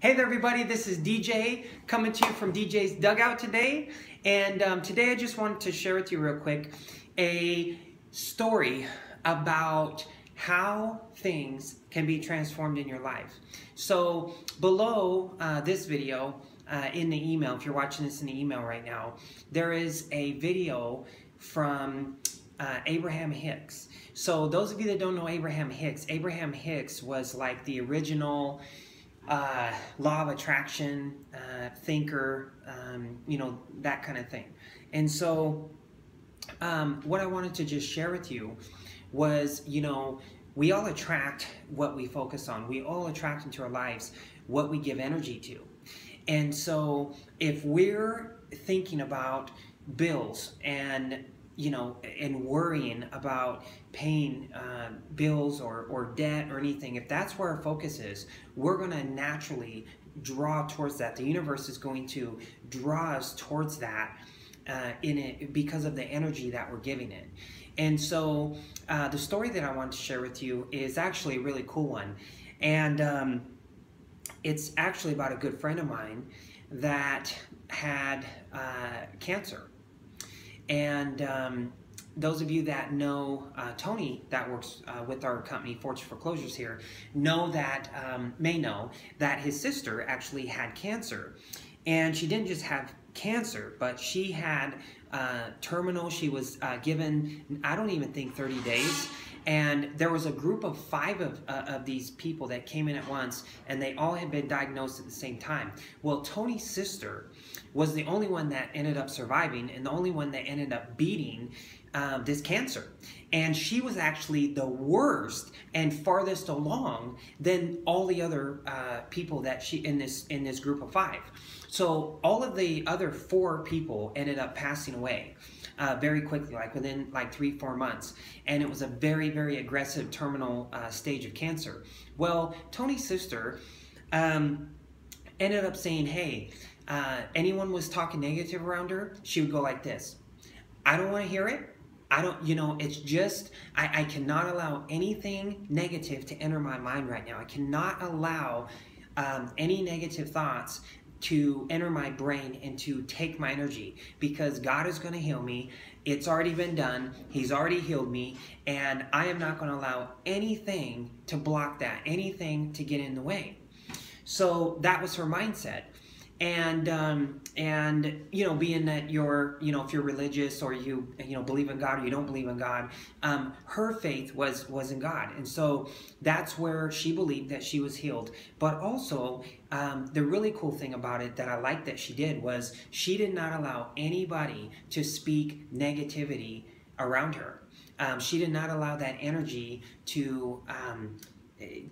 Hey there everybody, this is DJ coming to you from DJ's Dugout today. And today I just wanted to share with you real quick a story about how things can be transformed in your life. So below this video, in the email, if you're watching this in the email right now, there is a video from Abraham Hicks. So those of you that don't know Abraham Hicks was like the original law of attraction thinker, you know, that kind of thing. And so what I wanted to just share with you was, you know, we all attract what we focus on. We all attract into our lives what we give energy to. And so if we're thinking about bills and and worrying about paying bills or debt or anything, if that's where our focus is, we're going to naturally draw towards that. The universe is going to draw us towards that because of the energy that we're giving it. And so the story that I want to share with you is actually a really cool one. And it's actually about a good friend of mine that had cancer. And those of you that know Tony, that works with our company, Fortune Foreclosures here, know that, may know that his sister actually had cancer. And she didn't just have cancer, but she had terminal. She was given, I don't even think 30 days. And there was a group of 5 of these people that came in at once, and they all had been diagnosed at the same time. Well, Tony's sister was the only one that ended up surviving and the only one that ended up beating this cancer. And she was actually the worst and farthest along than all the other people that she in this group of 5. So all of the other 4 people ended up passing away very quickly, like within like 3-4 months. And it was a very, very aggressive terminal stage of cancer. Well, Tony's sister ended up saying, hey, anyone was talking negative around her, she would go like this: I don't want to hear it. I don't, it's just, I cannot allow anything negative to enter my mind right now. I cannot allow any negative thoughts to enter my brain and to take my energy, because God is going to heal me. It's already been done. He's already healed me, and I am not going to allow anything to block that, anything to get in the way. So that was her mindset. And being that you're, if you're religious or you believe in God or you don't believe in God, her faith was in God. And so that's where she believed that she was healed. But also, the really cool thing about it that I liked that she did was she did not allow anybody to speak negativity around her. She did not allow that energy to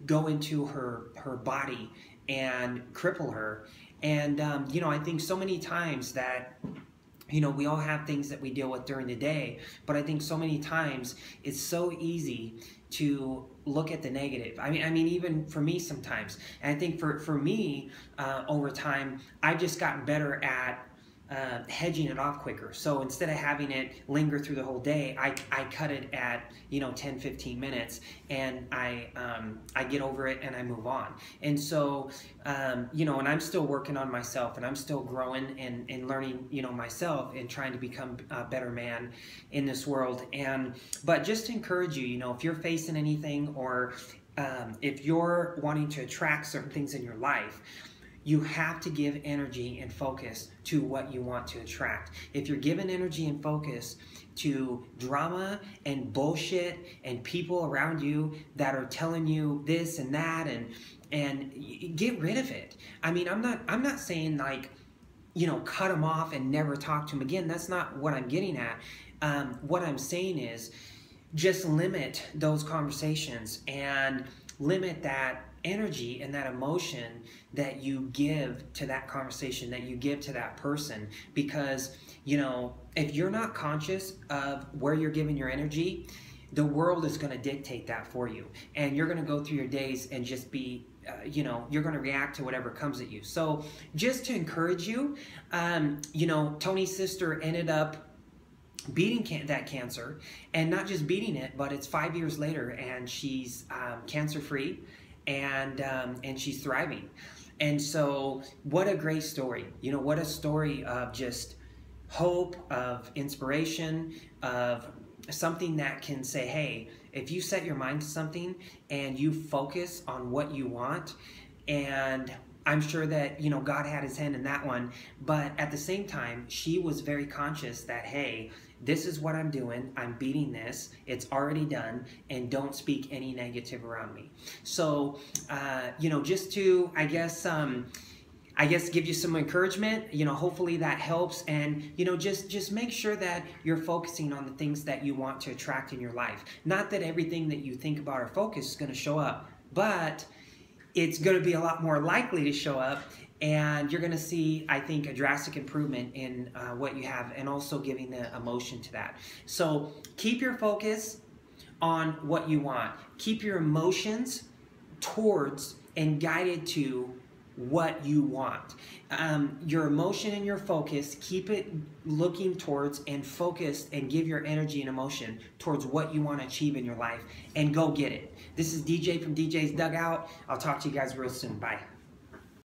go into her body and cripple her. And, I think so many times that, we all have things that we deal with during the day, but I think so many times it's so easy to look at the negative. I mean, even for me sometimes. And I think for me, over time, I've just gotten better at hedging it off quicker. So instead of having it linger through the whole day, I cut it at 10-15 minutes, and I get over it and I move on. And so and I'm still working on myself, and I'm still growing and learning myself and trying to become a better man in this world. But just to encourage you, if you're facing anything, or if you're wanting to attract certain things in your life, you have to give energy and focus to what you want to attract. If you're giving energy and focus to drama and bullshit and people around you that are telling you this and that, and get rid of it. I mean, I'm not saying like, cut them off and never talk to them again. That's not what I'm getting at. What I'm saying is just limit those conversations and limit that energy and that emotion that you give to that conversation, that you give to that person. Because if you're not conscious of where you're giving your energy, the world is going to dictate that for you, and you're going to go through your days and just be you're going to react to whatever comes at you. So just to encourage you, Tony's sister ended up beating that cancer, and not just beating it, but it's 5 years later, and she's cancer free, and she's thriving. And so what a great story. You know, what a story of just hope, of inspiration, of something that can say, hey, if you set your mind to something and you focus on what you want, and I'm sure that, you know, God had his hand in that one, but at the same time, she was very conscious that, hey, this is what I'm doing. I'm beating this. It's already done, and don't speak any negative around me. So, you know, just to, I guess, give you some encouragement, you know, hopefully that helps. And, you know, just make sure that you're focusing on the things that you want to attract in your life. Not that everything that you think about or focus is going to show up, but it's going to be a lot more likely to show up, and you're going to see, I think, a drastic improvement in what you have, and also giving the emotion to that. So keep your focus on what you want. Keep your emotions towards and guided to what you want. Your emotion and your focus, keep it looking towards and focused, and give your energy and emotion towards what you want to achieve in your life, and go get it. This is DJ from DJ's Dugout. I'll talk to you guys real soon. Bye.